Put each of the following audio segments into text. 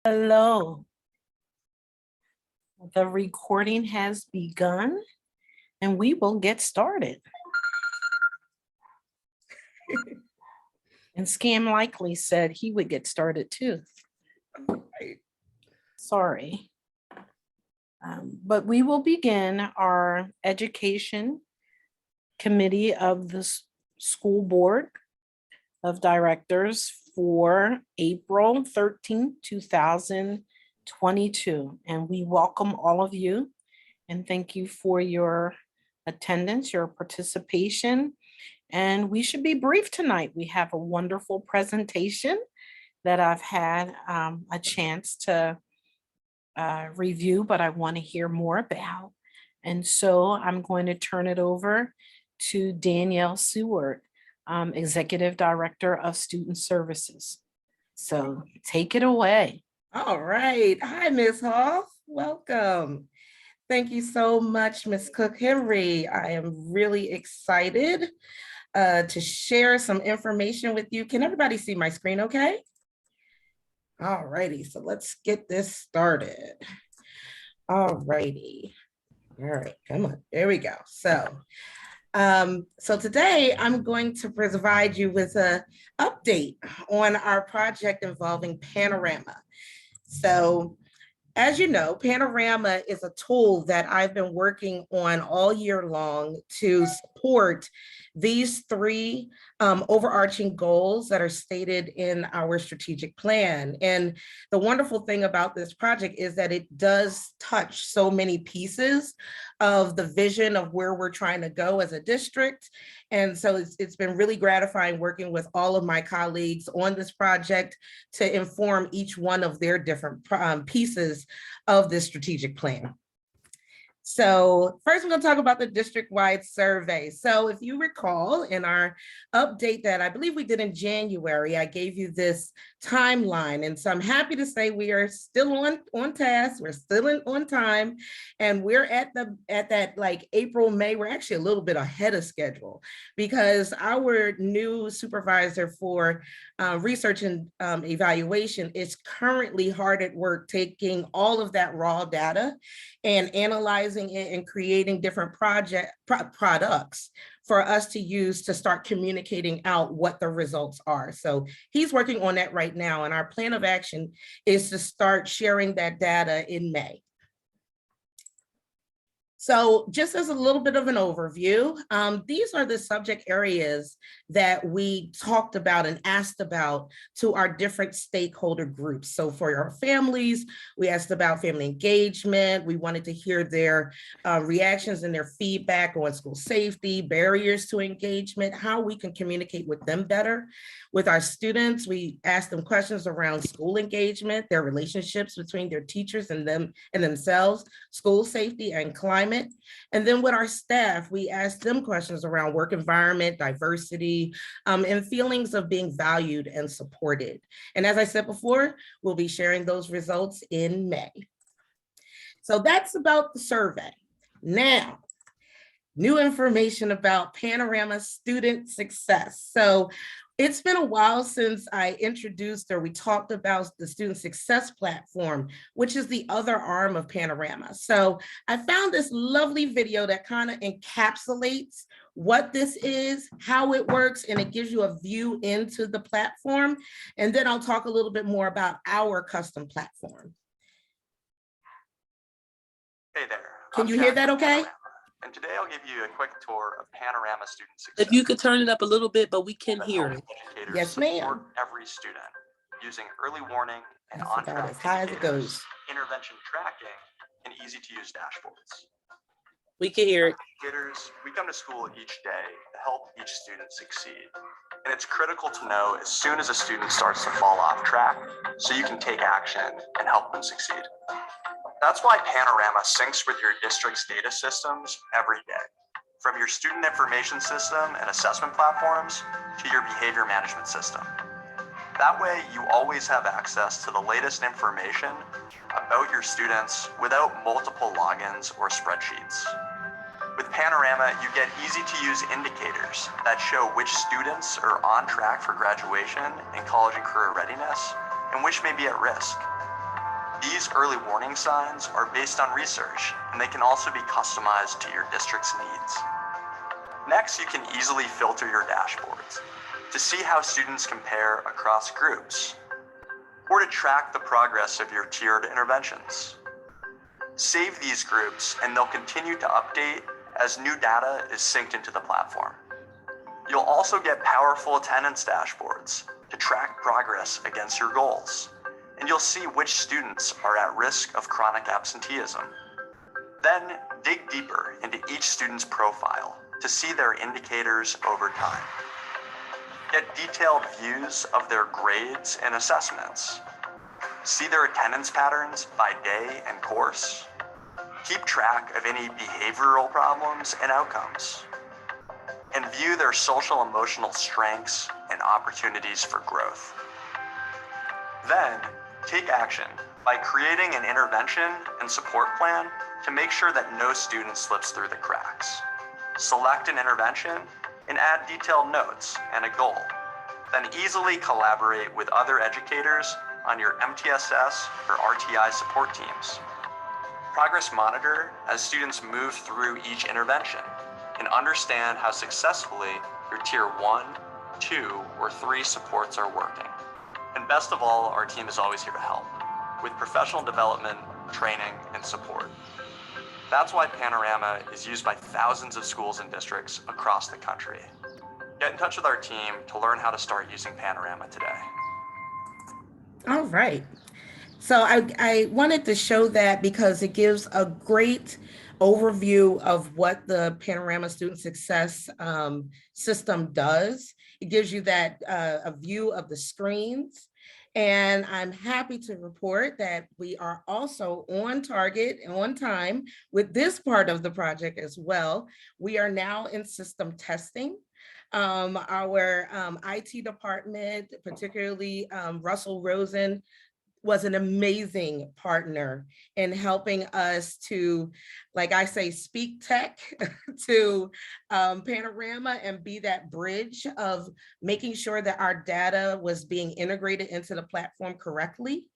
Hello. The recording has begun and we will get started. And Scam Likely said he would get started too. Sorry. But we will begin our education committee of the school board of directors for April 13th, 2022. And we welcome all of you and thank you for your attendance, your participation. And we should be brief tonight. We have a wonderful presentation that I've had a chance to review, but I want to hear more about. And so I'm going to turn it over to Danielle Seward, Executive Director of Student Services. So take it away. All right. Hi, Ms. Hoff. Welcome. Thank you so much, Ms. Cook-Henry. I am really excited to share some information with you. Can everybody see my screen okay? All righty, so let's get this started. All righty. All right, come on, there we go. So today I'm going to provide you with an update on our project involving Panorama. So as you know, Panorama is a tool that I've been working on all year long to support these three overarching goals that are stated in our strategic plan. And the wonderful thing about this project is that it does touch so many pieces of the vision of where we're trying to go as a district. And so it's been really gratifying working with all of my colleagues on this project to inform each one of their different pieces of this strategic plan. So first, we're going to talk about the district-wide survey. So if you recall, in our update that I believe we did in January, I gave you this timeline. And so I'm happy to say we are still on task. We're still on time. And we're at that like April, May. We're actually a little bit ahead of schedule because our new supervisor for research and evaluation is currently hard at work taking all of that raw data and analyzing it and creating different products for us to use to start communicating out what the results are. So he's working on that right now. And our plan of action is to start sharing that data in May. So just as a little bit of an overview, these are the subject areas that we talked about and asked about to our different stakeholder groups. So for our families, we asked about family engagement. We wanted to hear their reactions and their feedback on school safety, barriers to engagement, how we can communicate with them better. With our students, we asked them questions around school engagement, their relationships between their teachers and themselves, school safety and climate. And then with our staff, we asked them questions around work environment, diversity, and feelings of being valued and supported. And as I said before, we'll be sharing those results in May. So that's about the survey. Now, new information about Panorama student success. So it's been a while since I introduced or we talked about the student success platform, which is the other arm of Panorama. So I found this lovely video that kind of encapsulates what this is, how it works, and it gives you a view into the platform. And then I'll talk a little bit more about our custom platform. Hey there. Can you hear that okay? And today I'll give you a quick tour of Panorama student success. If you could turn it up a little bit, but we can hear it. Yes, ma'am. Every student using early warning and That's about as high as it goes. Intervention tracking, and easy-to-use dashboards. We can hear it. We come to school each day to help each student succeed. And it's critical to know as soon as a student starts to fall off track, so you can take action and help them succeed. That's why Panorama syncs with your district's data systems every day, from your student information system and assessment platforms to your behavior management system. That way, you always have access to the latest information about your students without multiple logins or spreadsheets. With Panorama, you get easy-to-use indicators that show which students are on track for graduation and college and career readiness, and which may be at risk. These early warning signs are based on research, and they can also be customized to your district's needs. Next, you can easily filter your dashboards to see how students compare across groups, or to track the progress of your tiered interventions. Save these groups, and they'll continue to update as new data is synced into the platform. You'll also get powerful attendance dashboards to track progress against your goals, and you'll see which students are at risk of chronic absenteeism. Then dig deeper into each student's profile to see their indicators over time. Get detailed views of their grades and assessments. See their attendance patterns by day and course. Keep track of any behavioral problems and outcomes. And view their social emotional strengths and opportunities for growth. Then, take action by creating an intervention and support plan to make sure that no student slips through the cracks. Select an intervention and add detailed notes and a goal. Then easily collaborate with other educators on your MTSS or RTI support teams. Progress monitor as students move through each intervention and understand how successfully your tier 1, 2, or 3 supports are working. And best of all, our team is always here to help with professional development, training, and support. That's why Panorama is used by thousands of schools and districts across the country. Get in touch with our team to learn how to start using Panorama today. All right. So I wanted to show that because it gives a great overview of what the Panorama Student Success system does. It gives you that a view of the screens. And I'm happy to report that we are also on target and on time with this part of the project as well. We are now in system testing. Our IT department, particularly Russell Rosen, was an amazing partner in helping us to, like I say, speak tech to Panorama and be that bridge of making sure that our data was being integrated into the platform correctly.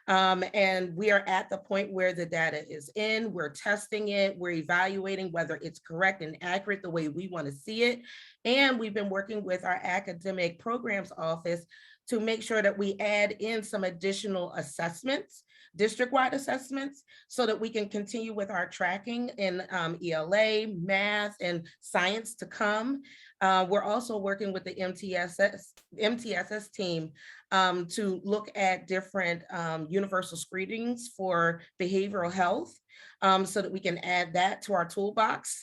And we are at the point where the data is in, we're testing it, we're evaluating whether it's correct and accurate the way we want to see it. And we've been working with our academic programs office to make sure that we add in some additional assessments, district-wide assessments, so that we can continue with our tracking in ELA, math, and science to come. We're also working with the MTSS team to look at different universal screenings for behavioral health, so that we can add that to our toolbox,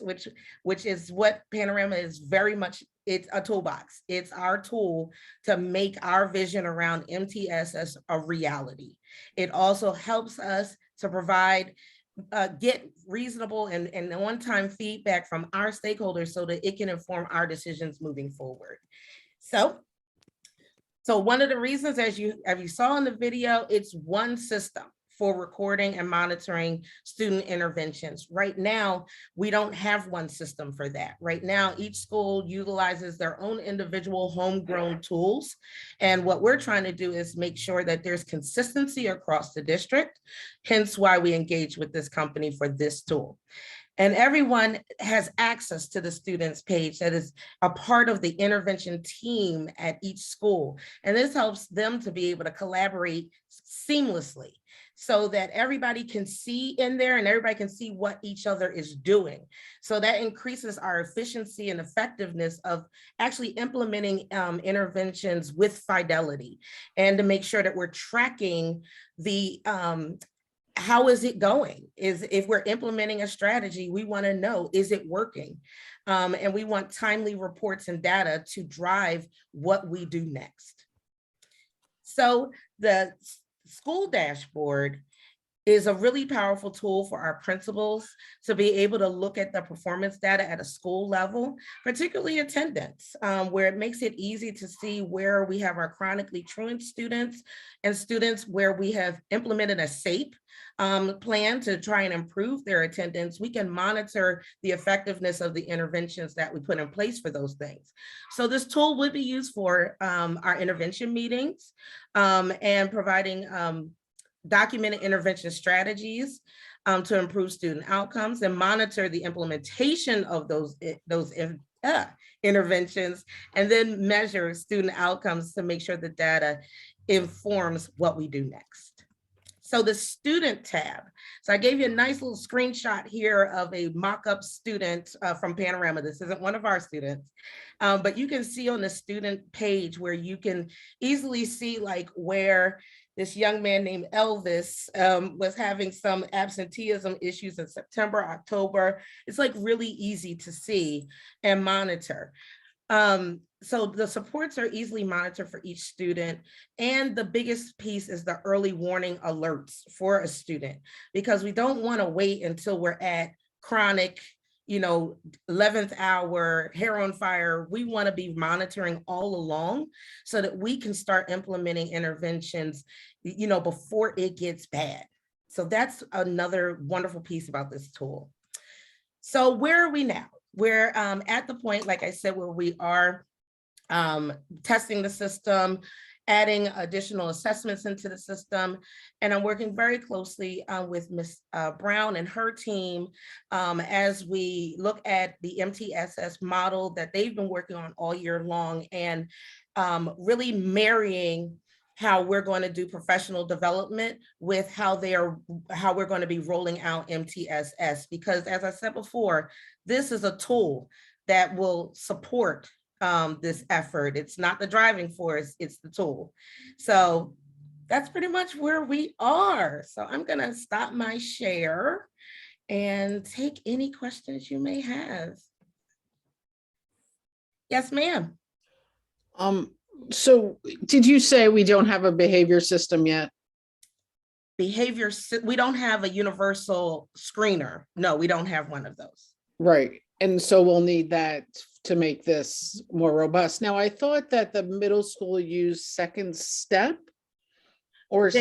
which is what Panorama is very much. It's a toolbox. It's our tool to make our vision around MTSS a reality. It also helps us to provide, get reasonable and on-time feedback from our stakeholders so that it can inform our decisions moving forward. So one of the reasons, as you saw in the video, it's one system for recording and monitoring student interventions. Right now, we don't have one system for that. Right now, each school utilizes their own individual homegrown tools. And what we're trying to do is make sure that there's consistency across the district, hence why we engage with this company for this tool. And everyone has access to the students page that is a part of the intervention team at each school. And this helps them to be able to collaborate seamlessly so that everybody can see in there and everybody can see what each other is doing. So that increases our efficiency and effectiveness of actually implementing interventions with fidelity, and to make sure that we're tracking the how is it going? If we're implementing a strategy, we want to know, is it working? And we want timely reports and data to drive what we do next. So the school dashboard is a really powerful tool for our principals to be able to look at the performance data at a school level, particularly attendance, where it makes it easy to see where we have our chronically truant students and students where we have implemented a SAPE plan to try and improve their attendance. We can monitor the effectiveness of the interventions that we put in place for those things. So this tool would be used for our intervention meetings and providing documented intervention strategies to improve student outcomes, and monitor the implementation of those interventions, and then measure student outcomes to make sure the data informs what we do next. So the student tab. So I gave you a nice little screenshot here of a mock-up student from Panorama. This isn't one of our students, but you can see on the student page where you can easily see like where this young man named Elvis was having some absenteeism issues in September, October. It's like really easy to see and monitor. So the supports are easily monitored for each student. And the biggest piece is the early warning alerts for a student, because we don't want to wait until we're at chronic, 11th hour, hair on fire. We want to be monitoring all along so that we can start implementing interventions, before it gets bad. So that's another wonderful piece about this tool. So where are we now? We're at the point, like I said, where we are testing the system, adding additional assessments into the system. And I'm working very closely with Ms. Brown and her team as we look at the MTSS model that they've been working on all year long, and really marrying how we're going to do professional development with how we're going to be rolling out MTSS. Because as I said before, this is a tool that will support this effort. It's not the driving force, it's the tool. So that's pretty much where we are. So I'm gonna stop my share and take any questions you may have. Yes, ma'am. So did you say we don't have a behavior system yet? We don't have a universal screener. No, we don't have one of those. Right. And so we'll need that to make this more robust. Now, I thought that the middle school used Second Step or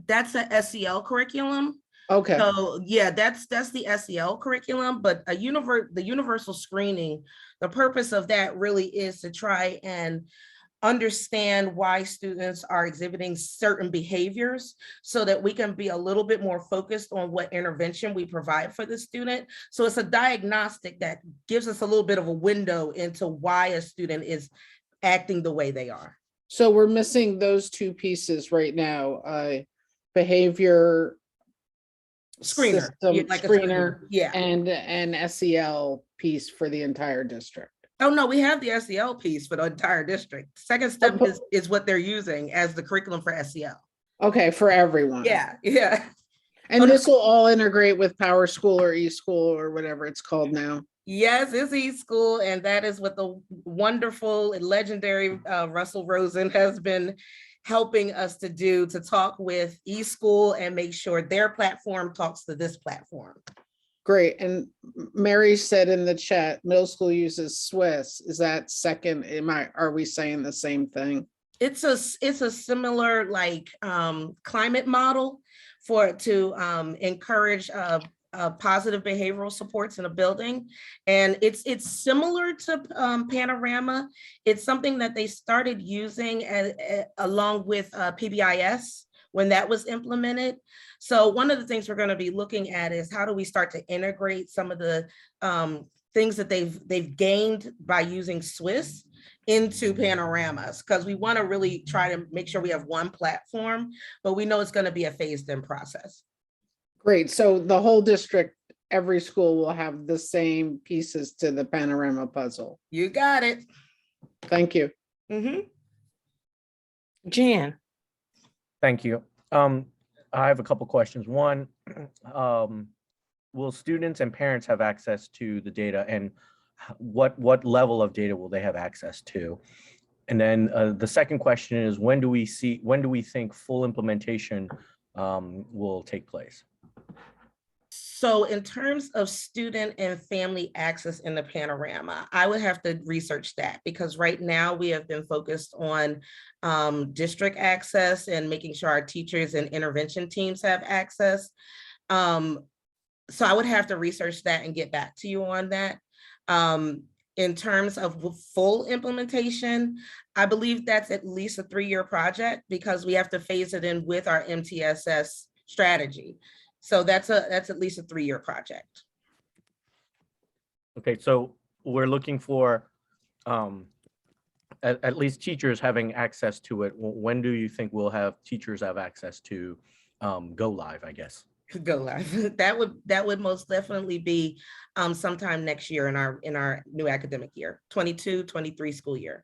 that's a SEL curriculum. okay. So yeah, that's the SEL curriculum, but the universal screening, the purpose of that really is to try and understand why students are exhibiting certain behaviors so that we can be a little bit more focused on what intervention we provide for the student. So it's a diagnostic that gives us a little bit of a window into why a student is acting the way they are. So we're missing those two pieces right now, behavior Screener, system, like a screener, yeah, and an SEL piece for the entire district. Oh, no, we have the SEL piece for the entire district. Second Step is what they're using as the curriculum for SEL. Okay, for everyone. Yeah. And this will all integrate with Power School or eSchool or whatever it's called now. Yes, it's eSchool, and that is what the wonderful and legendary Russell Rosen has been helping us to do, to talk with eSchool and make sure their platform talks to this platform. Great. And Mary said in the chat, middle school uses Swiss. Is that second? Are we saying the same thing? It's a similar like climate model to encourage positive behavioral supports in a building. And it's similar to Panorama. It's something that they started using along with PBIS when that was implemented. So one of the things we're going to be looking at is how do we start to integrate some of the things that they've gained by using Swiss into Panoramas, because we want to really try to make sure we have one platform, but we know it's going to be a phased-in process. Great. So the whole district, every school will have the same pieces to the Panorama puzzle. You got it. Thank you. Jan. Thank you. I have a couple questions. One, will students and parents have access to the data, and what level of data will they have access to? And then the second question is, when do we think full implementation will take place? So in terms of student and family access in the Panorama, I would have to research that, because right now we have been focused on district access and making sure our teachers and intervention teams have access. So I would have to research that and get back to you on that. in terms of full implementation, I believe that's at least a 3-year project because we have to phase it in with our MTSS strategy. So that's at least a 3-year project. Okay, so we're looking for at least teachers having access to it. When do you think we'll have teachers have access to go live, I guess? Go live. That would most definitely be sometime next year in our new academic year, 22-23 school year.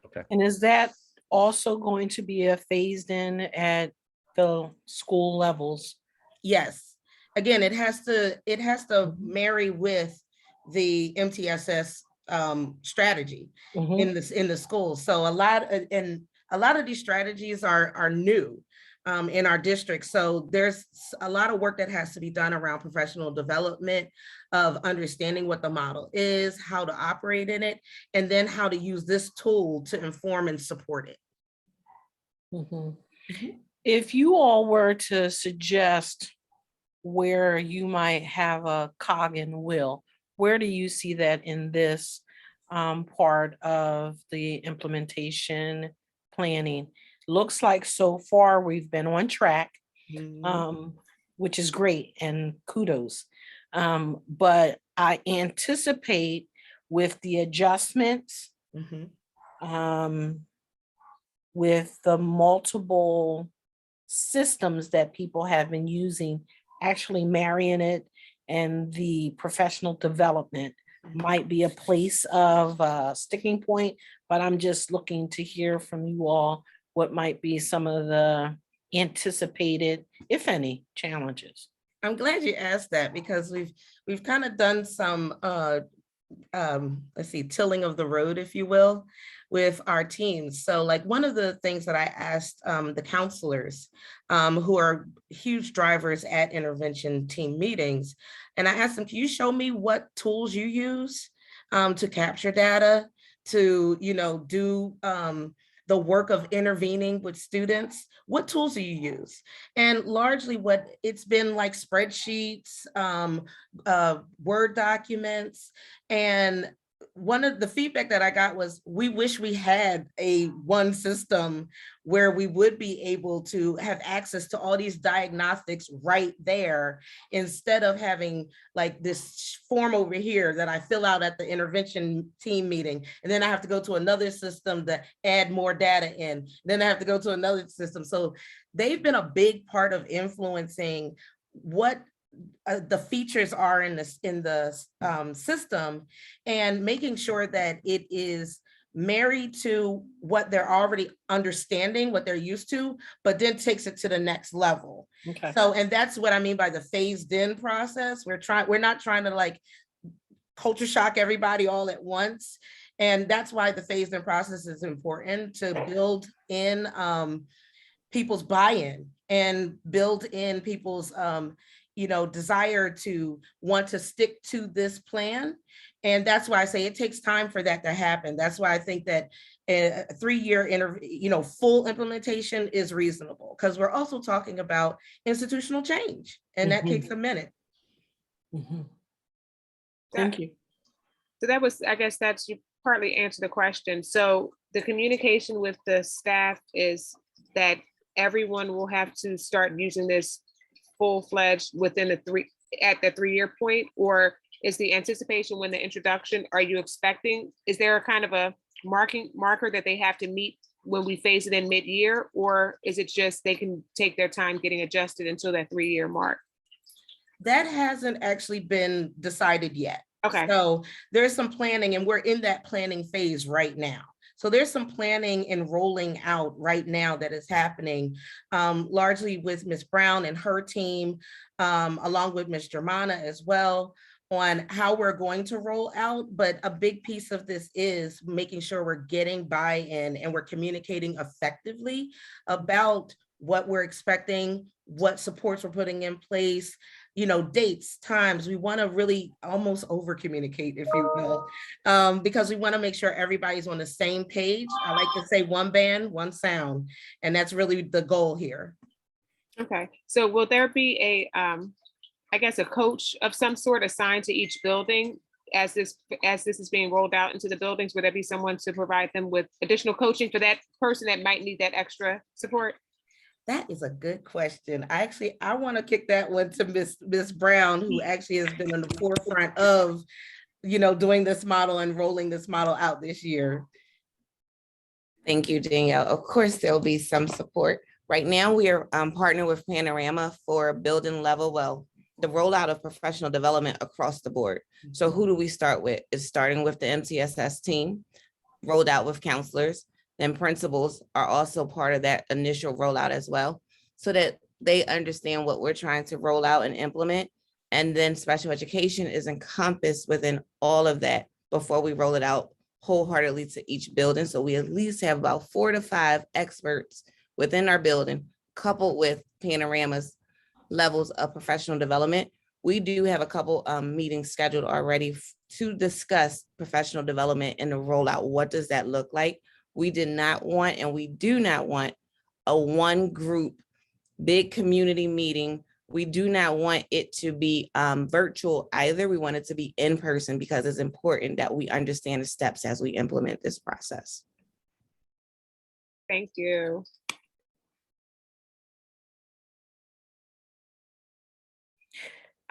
Okay. And is that also going to be a phased in at the school levels? Yes. Again, it has to marry with the MTSS strategy Mhm. in the schools. So a lot of these strategies are new in our district. So there's a lot of work that has to be done around professional development of understanding what the model is, how to operate in it, and then how to use this tool to inform and support it. Mhm. Mhm. If you all were to suggest where you might have a cog in the wheel, where do you see that in this part of the implementation planning? Looks like so far we've been on track, which is great and kudos. But I anticipate with the adjustments, Mhm. with the multiple systems that people have been using, actually marrying it and the professional development might be a place of sticking point, but I'm just looking to hear from you all what might be some of the anticipated, if any, challenges. I'm glad you asked that because we've kind of done some let's see, tilling of the road, if you will, with our teams. So like one of the things that I asked the counselors who are huge drivers at intervention team meetings, and I asked them, can you show me what tools you use to capture data, to, do the work of intervening with students? What tools do you use? And largely what it's been like spreadsheets, Word documents. And one of the feedback that I got was, we wish we had one system where we would be able to have access to all these diagnostics right there, instead of having like this form over here that I fill out at the intervention team meeting. And then I have to go to another system to add more data in. Then I have to go to another system. So they've been a big part of influencing what the features are in the system, and making sure that it is married to what they're already understanding, what they're used to, but then takes it to the next level. Okay. So, and that's what I mean by the phased in process. We're not trying to like culture shock everybody all at once. And that's why the phased in process is important, to build in people's buy-in and build in people's desire to want to stick to this plan. And that's why I say it takes time for that to happen. That's why I think that a 3-year full implementation is reasonable, because we're also talking about institutional change, and that takes a minute. Mhm. Thank you. So that was, I guess that's, you partly answered the question. So the communication with the staff is that everyone will have to start using this full-fledged within the 3-year point, or is the anticipation when the introduction, are you expecting, is there a kind of a marker that they have to meet when we phase it in mid-year, or is it just they can take their time getting adjusted until that 3-year mark? That hasn't actually been decided yet. Okay. So there's some planning, and we're in that planning phase right now. So there's some planning and rolling out right now that is happening, largely with Ms. Brown and her team, along with Ms. Germana as well, on how we're going to roll out. But a big piece of this is making sure we're getting buy-in and we're communicating effectively about what we're expecting, what supports we're putting in place, dates, times. We want to really almost over communicate, if you will, because we want to make sure everybody's on the same page. I like to say one band, one sound, and that's really the goal here. Okay. So will there be I guess, a coach of some sort assigned to each building as this is being rolled out into the buildings? Would there be someone to provide them with additional coaching for that person that might need that extra support? That is a good question. I want to kick that one to Miss Brown, who actually has been on the forefront of, doing this model and rolling this model out this year. Thank you, Danielle. Of course, there'll be some support. Right now, we are partnering with Panorama for building level, the rollout of professional development across the board. So who do we start with? It's starting with the MTSS team, rolled out with counselors. Then principals are also part of that initial rollout as well, so that they understand what we're trying to roll out and implement. And then special education is encompassed within all of that before we roll it out wholeheartedly to each building. So we at least have about 4 to 5 experts within our building, coupled with Panorama's levels of professional development. We do have a couple meetings scheduled already to discuss professional development and the rollout. What does that look like? We did not want, and we do not want, a one group big community meeting. We do not want it to be virtual either. We want it to be in person, because it's important that we understand the steps as we implement this process. Thank you.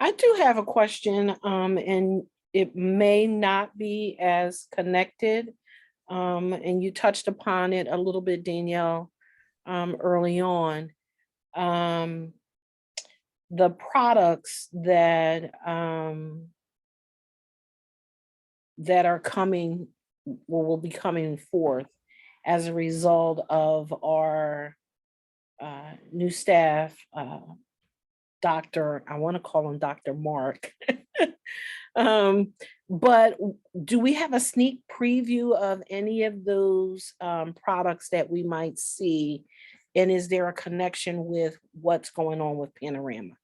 I do have a question, and it may not be as connected. And you touched upon it a little bit, Danielle, early on. The products that are coming, or will be coming forth as a result of our new staff, I want to call him Dr. Mark. But do we have a sneak preview of any of those products that we might see? And is there a connection with what's going on with Panorama?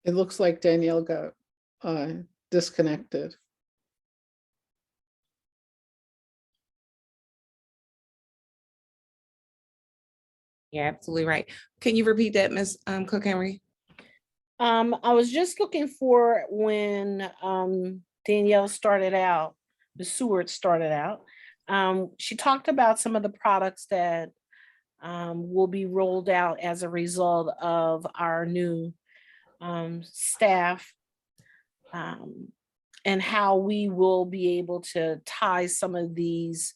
It looks like Danielle got disconnected. You're absolutely right. Can you repeat that, Ms. Cook Henry? I was just looking for when Danielle started out, Ms. Seward started out. She talked about some of the products that will be rolled out as a result of our new staff, and how we will be able to tie some of these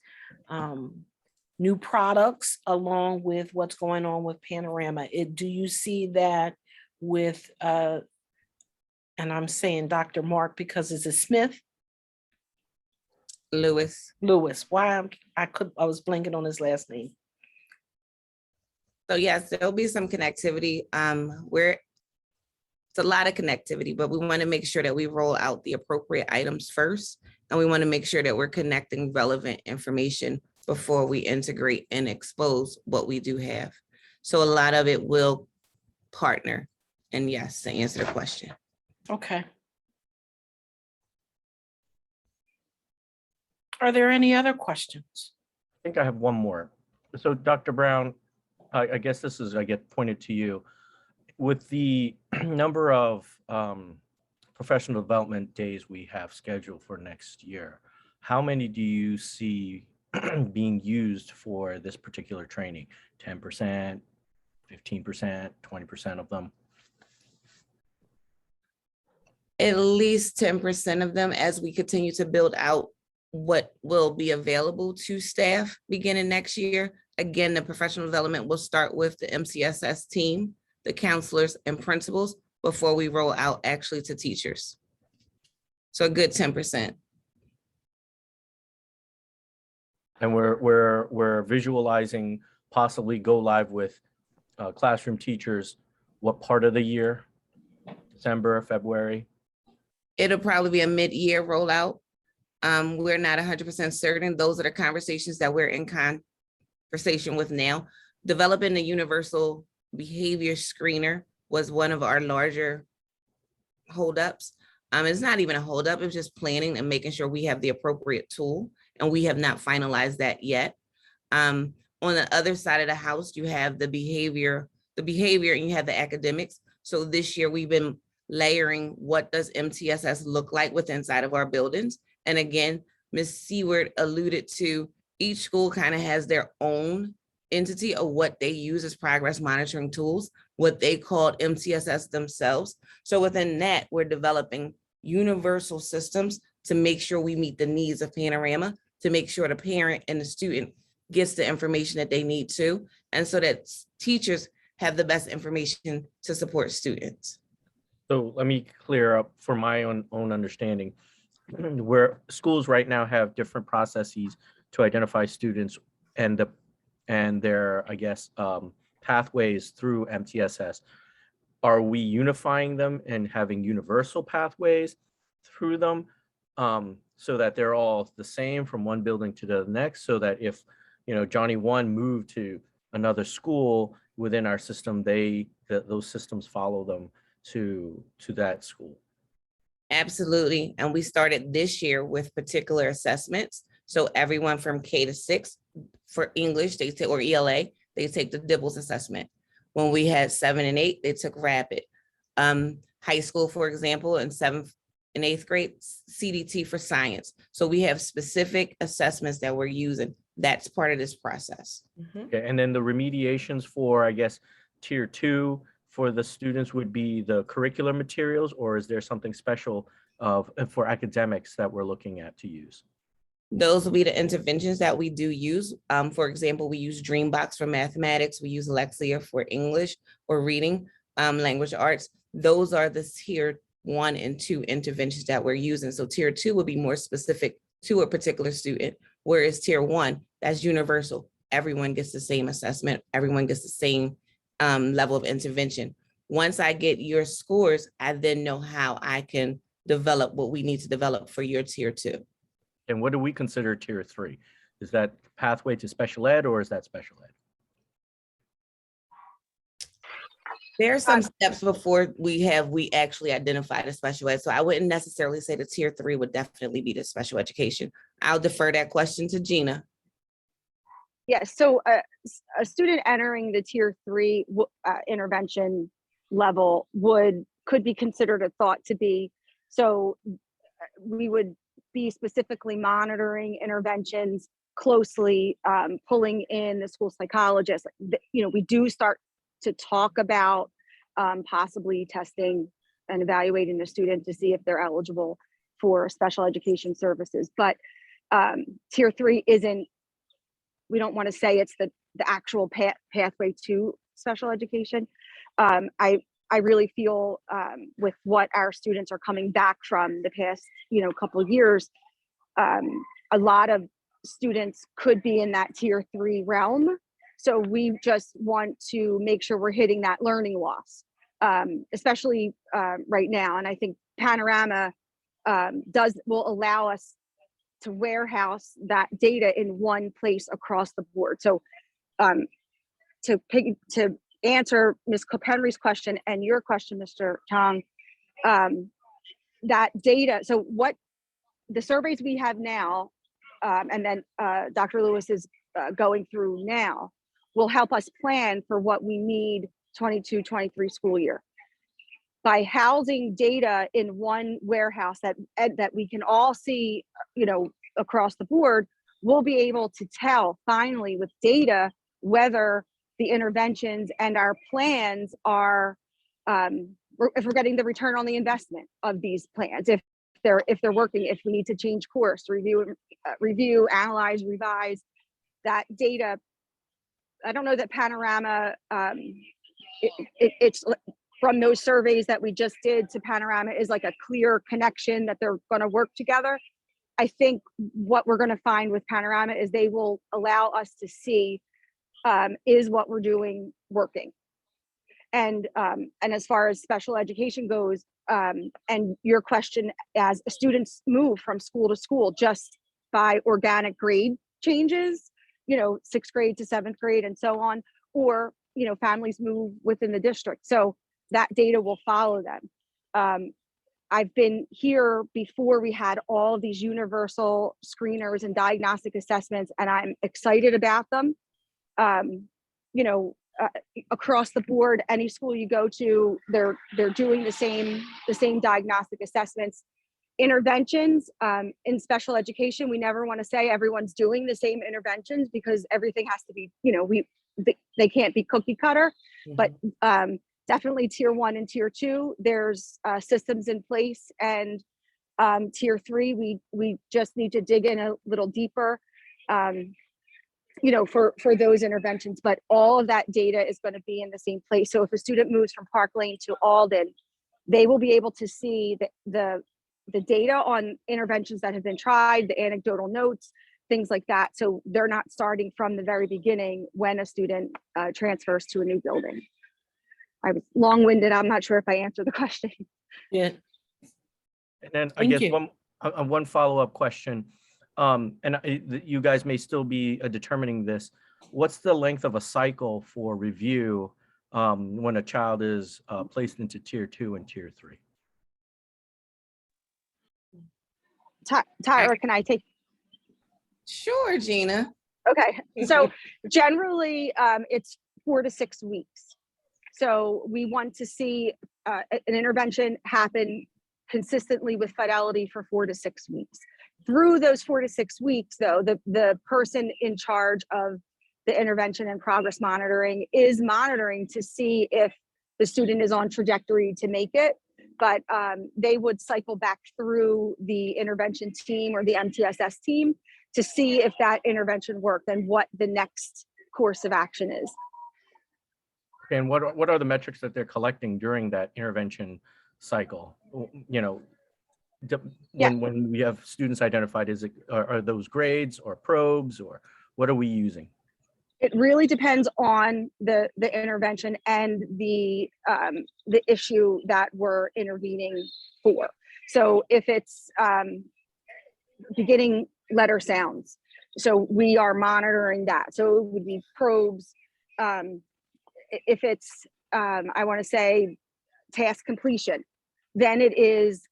new products along with what's going on with Panorama. Do you see that with, and I'm saying Dr. Mark because it's a Smith? Lewis. Why I was blanking on his last name. So yes, there'll be some connectivity. It's a lot of connectivity, but we want to make sure that we roll out the appropriate items first. And we want to make sure that we're connecting relevant information before we integrate and expose what we do have. So a lot of it will partner. And yes, to answer the question. Okay. Are there any other questions? I think I have one more. So Dr. Brown, I guess this is, I get pointed to you. With the number of professional development days we have scheduled for next year, how many do you see being used for this particular training? 10%, 15%, 20% of them? At least 10% of them, as we continue to build out what will be available to staff beginning next year. Again, the professional development will start with the MCSS team, the counselors and principals, before we roll out actually to teachers. So a good 10%. And we're visualizing possibly go live with classroom teachers. What part of the year? December, February? It'll probably be a mid-year rollout. We're not 100% certain. Those are the conversations that we're in conversation with now. Developing the universal behavior screener was one of our larger holdups. It's not even a holdup, it's just planning and making sure we have the appropriate tool, and we have not finalized that yet. On the other side of the house, you have the behavior and you have the academics. So this year we've been layering what does MTSS look like within inside of our buildings. And again, Ms. Seward alluded to each school kind of has their own entity of what they use as progress monitoring tools, what they called MTSS themselves. So within that, we're developing universal systems to make sure we meet the needs of Panorama, to make sure the parent and the student gets the information that they need to, and so that teachers have the best information to support students. So let me clear up for my own understanding. Where schools right now have different processes to identify students and their, I guess, pathways through MTSS. Are we unifying them and having universal pathways through them, so that they're all the same from one building to the next, so that if, you know, Johnny one moved to another school within our system, those systems follow them to that school? Absolutely. And we started this year with particular assessments. So everyone from K to 6 for English, they take, or ELA, they take the DIBELS assessment. When we had 7 and 8, they took rapid. High school, for example, in 7th and 8th grade, CDT for science. So we have specific assessments that we're using. That's part of this process. Okay, and then the remediations for, I guess, tier 2 for the students would be the curricular materials, or is there something special for academics that we're looking at to use? Those will be the interventions that we do use. For example, we use Dreambox for mathematics. We use Alexia for English or reading, language arts. Those are the tier 1 and 2 interventions that we're using. So tier 2 will be more specific to a particular student, whereas tier 1, that's universal. Everyone gets the same assessment. Everyone gets the same level of intervention. Once I get your scores, I then know how I can develop what we need to develop for your tier 2. And what do we consider tier 3? Is that pathway to special ed, or is that special ed? There are some steps before we actually identified a special ed. So I wouldn't necessarily say the tier 3 would definitely be the special education. I'll defer that question to Gina. Yes, so a student entering the tier 3 intervention level could be considered a thought to be. So we would be specifically monitoring interventions closely, pulling in the school psychologist. You know, we do start to talk about possibly testing and evaluating the student to see if they're eligible for special education services. But tier 3 isn't, we don't want to say it's the actual pathway to special education. I really feel with what our students are coming back from the past, couple of years, a lot of students could be in that tier 3 realm. So we just want to make sure we're hitting that learning loss, especially right now. And I think Panorama will allow us to warehouse that data in one place across the board. So to answer Ms. Henry's question and your question, Mr. Tong, that data, so what the surveys we have now, and then Dr. Lewis is going through now, will help us plan for what we need 22-23 school year. By housing data in one warehouse that we can all see, across the board, we'll be able to tell finally with data whether the interventions and our plans are, if we're getting the return on the investment of these plans, if they're working, if we need to change course, review, analyze, revise that data. I don't know that Panorama, it's from those surveys that we just did to Panorama is like a clear connection that they're going to work together. I think what we're going to find with Panorama is they will allow us to see is what we're doing working. And as far as special education goes, and your question, as students move from school to school just by organic grade changes, 6th grade to 7th grade and so on, or families move within the district, so that data will follow them. I've been here before we had all of these universal screeners and diagnostic assessments, and I'm excited about them. across the board, any school you go to, they're doing the same diagnostic assessments. Interventions in special education, we never want to say everyone's doing the same interventions because everything has to be, they can't be cookie cutter, but definitely tier 1 and tier 2, there's systems in place, and tier 3, we just need to dig in a little deeper, for those interventions, but all of that data is going to be in the same place. So if a student moves from Park Lane to Alden, they will be able to see the data on interventions that have been tried, the anecdotal notes, things like that. So they're not starting from the very beginning when a student transfers to a new building. I was long-winded. I'm not sure if I answered the question. Yeah. And then I Thank guess you. one follow-up question. You guys may still be determining this. What's the length of a cycle for review when a child is placed into tier 2 and tier 3? Tyra, can I take? Sure, Gina. Okay, so generally it's 4 to 6 weeks. So we want to see an intervention happen consistently with fidelity for 4 to 6 weeks. Through those 4 to 6 weeks, though, the person in charge of the intervention and progress monitoring is monitoring to see if the student is on trajectory to make it. But they would cycle back through the intervention team or the MTSS team to see if that intervention worked and what the next course of action is. And what are the metrics that they're collecting during that intervention cycle? When we have students identified, are those grades or probes, or what are we using? It really depends on the intervention and the issue that we're intervening for. So if it's beginning letter sounds, so we are monitoring that. So it would be probes. If it's I want to say task completion, then it is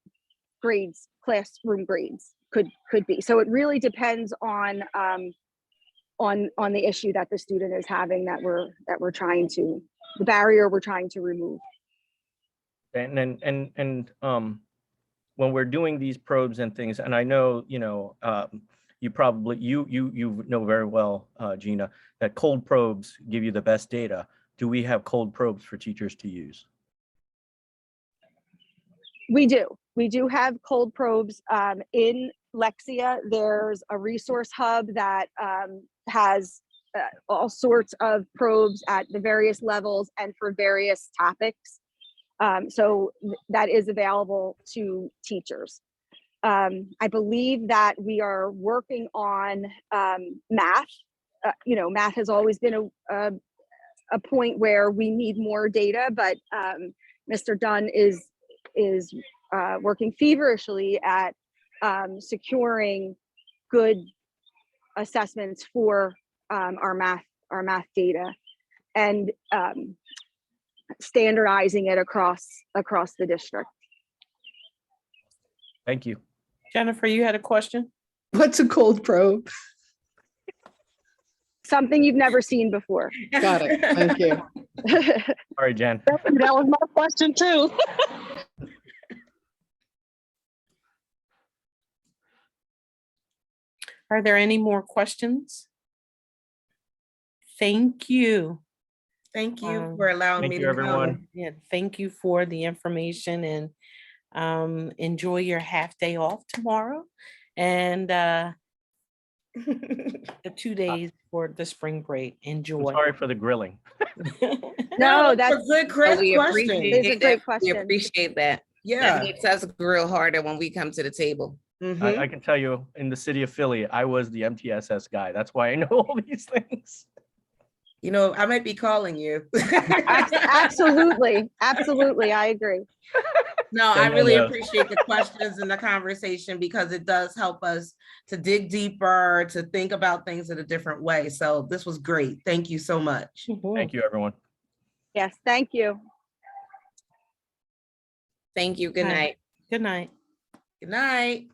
grades, classroom grades could be. So it really depends on the issue that the student is having that we're trying to, the barrier we're trying to remove. And when we're doing these probes and things, and I know you know very well, Gina, that cold probes give you the best data. Do we have cold probes for teachers to use? We do have cold probes in Lexia. There's a resource hub that has all sorts of probes at the various levels and for various topics. So that is available to teachers. I believe that we are working on math. Math has always been a point where we need more data, but Mr. Dunn is working feverishly at securing good assessments for our math data and standardizing it across the district. Thank you. Jennifer, you had a question? What's a cold probe? Something you've never seen before. Got it. Thank you. All right, Jen. That was my question too. Are there any more questions? Thank you. Thank you for allowing Thank me you, to everyone. come. Yeah, thank you for the information, and enjoy your half day off tomorrow and the 2 days for the spring break. I'm Enjoy. sorry for the grilling. No, that's a good We question. It's a great We question. appreciate that. Yeah. That makes us grill harder when we come to the table. Mhm. I can tell you, in the city of Philly, I was the MTSS guy. That's why I know all these things. I might be calling you. Absolutely. I agree. No, I really No. appreciate the questions and the conversation because it does help us to dig deeper, to think about things in a different way. So this was great. Thank you so much. Thank you, everyone. Yes, thank you. Thank you. Good Hi. night. Good night. Good night.